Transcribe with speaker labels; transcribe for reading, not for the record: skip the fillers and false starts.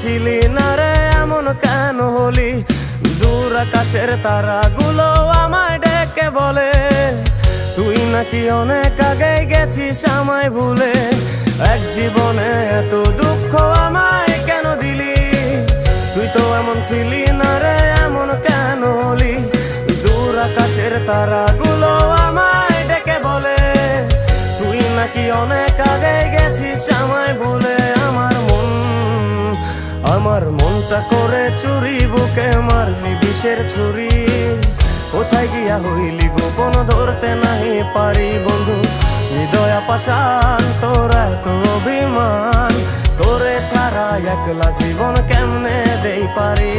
Speaker 1: ছিলি না রে, এমন কেন হলি? দূর আকাশের তারাগুলো আমায় ডেকে বলে তুই নাকি অনেক আগে গেছিস আমায় ভুলে। এক জীবনে এত দুঃখ আমায় কেন দিলি? তুই তো এমন ছিলি না রে, এমন কেন হলি? দূর আকাশের তারাগুলো আমায় ডেকে বলে তুই নাকি অনেক আগে গেছিস আমায় ভুলে। আমার মনটা করে চুরি, বুকে মারলি বিষের ছুরি। কোথায় গিয়া হইলি গোপন, ধরতে নাহি পারি বন্ধু। হৃদয় পাষাণ তোর এত অভিমান, তোরে ছাড়া একলা জীবন কেমনে দেই পারি?